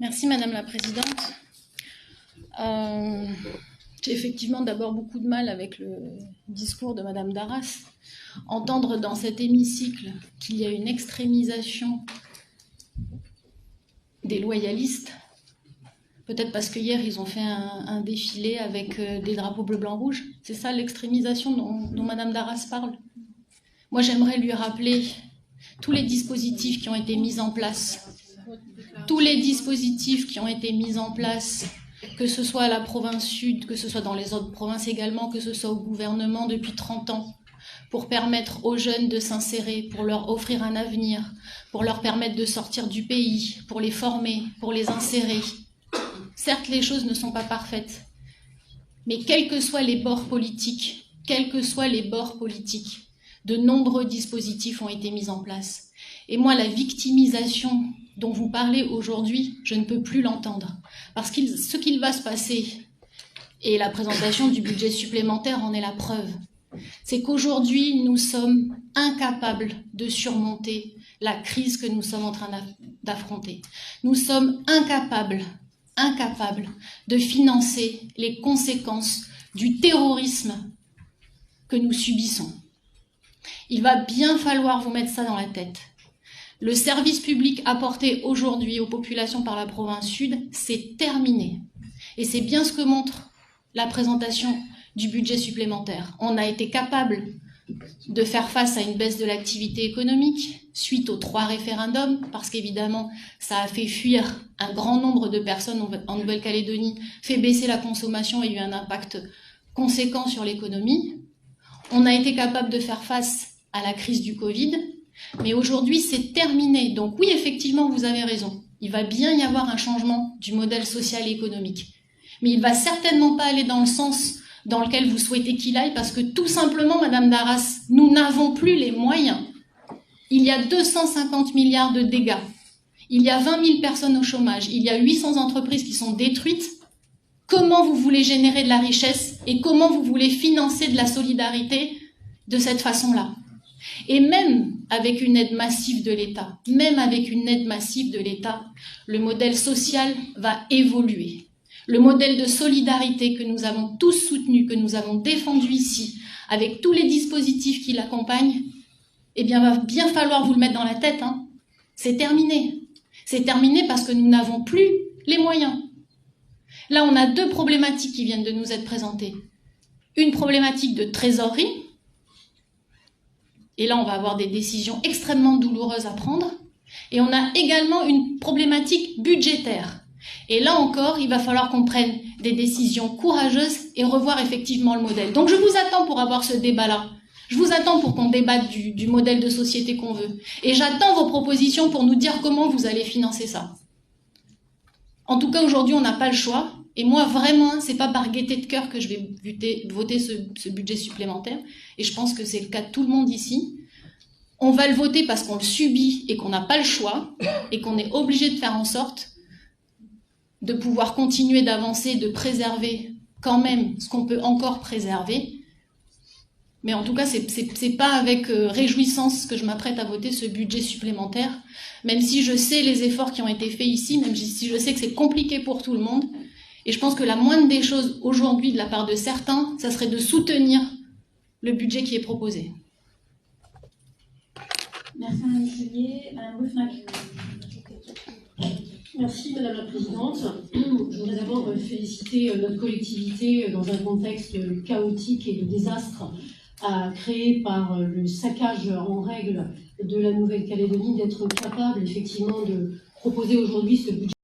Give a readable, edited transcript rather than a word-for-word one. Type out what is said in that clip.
Merci Madame la Présidente. J'ai effectivement d'abord beaucoup de mal avec le discours de Madame Darras. Entendre dans cet hémicycle qu'il y a une extrémisation des loyalistes, peut-être parce que hier ils ont fait un défilé avec des drapeaux bleu, blanc, rouge. C'est ça l'extrémisation dont Madame Darras parle. Moi j'aimerais lui rappeler tous les dispositifs qui ont été mis en place. Tous les dispositifs qui ont été mis en place, que ce soit à la province sud, que ce soit dans les autres provinces également, que ce soit au gouvernement depuis 30 ans, pour permettre aux jeunes de s'insérer, pour leur offrir un avenir, pour leur permettre de sortir du pays, pour les former, pour les insérer. Certes, les choses ne sont pas parfaites, mais quels que soient les bords politiques, de nombreux dispositifs ont été mis en place. Et moi, la victimisation dont vous parlez aujourd'hui, je ne peux plus l'entendre. Parce que ce qu'il va se passer, et la présentation du budget supplémentaire en est la preuve, c'est qu'aujourd'hui, nous sommes incapables de surmonter la crise que nous sommes en train d'affronter. Nous sommes incapables de financer les conséquences du terrorisme que nous subissons. Il va bien falloir vous mettre ça dans la tête. Le service public apporté aujourd'hui aux populations par la province sud, c'est terminé. Et c'est bien ce que montre la présentation du budget supplémentaire. On a été capable de faire face à une baisse de l'activité économique suite aux 3 référendums, parce qu'évidemment, ça a fait fuir un grand nombre de personnes en Nouvelle-Calédonie, fait baisser la consommation et eu un impact conséquent sur l'économie. On a été capable de faire face à la crise du Covid, mais aujourd'hui, c'est terminé. Donc oui, effectivement, vous avez raison. Il va bien y avoir un changement du modèle social et économique. Mais il ne va certainement pas aller dans le sens dans lequel vous souhaitez qu'il aille, parce que tout simplement, Madame Darras, nous n'avons plus les moyens. Il y a 250 milliards de dégâts. Il y a 20 000 personnes au chômage. Il y a 800 entreprises qui sont détruites. Comment vous voulez générer de la richesse et comment vous voulez financer de la solidarité de cette façon-là? Et même avec une aide massive de l'État, le modèle social va évoluer. Le modèle de solidarité que nous avons tous soutenu, que nous avons défendu ici, avec tous les dispositifs qui l'accompagnent, eh bien, va bien falloir vous le mettre dans la tête. Hein. C'est terminé. C'est terminé parce que nous n'avons plus les moyens. Là, on a 2 problématiques qui viennent de nous être présentées. Une problématique de trésorerie, et là, on va avoir des décisions extrêmement douloureuses à prendre. Et on a également une problématique budgétaire. Et là encore, il va falloir qu'on prenne des décisions courageuses et revoir effectivement le modèle. Donc je vous attends pour avoir ce débat-là. Je vous attends pour qu'on débatte du modèle de société qu'on veut. Et j'attends vos propositions pour nous dire comment vous allez financer ça. En tout cas, aujourd'hui, on n'a pas le choix. Et moi, vraiment, c'est pas par gaieté de cœur que je vais voter ce budget supplémentaire. Et je pense que c'est le cas de tout le monde ici. On va le voter parce qu'on le subit et qu'on n'a pas le choix et qu'on est obligé de faire en sorte de pouvoir continuer d'avancer, de préserver quand même ce qu'on peut encore préserver. Mais en tout cas, c'est pas avec réjouissance que je m'apprête à voter ce budget supplémentaire, même si je sais les efforts qui ont été faits ici, même si je sais que c'est compliqué pour tout le monde. Et je pense que la moindre des choses aujourd'hui de la part de certains, ça serait de soutenir le budget qui est proposé. Merci Madame Chenier. Madame Boufnac. Merci Madame la Présidente. Je voudrais d'abord féliciter notre collectivité dans un contexte chaotique et de désastre créé par le saccage en règle de la Nouvelle-Calédonie, d'être capable effectivement de proposer aujourd'hui ce budget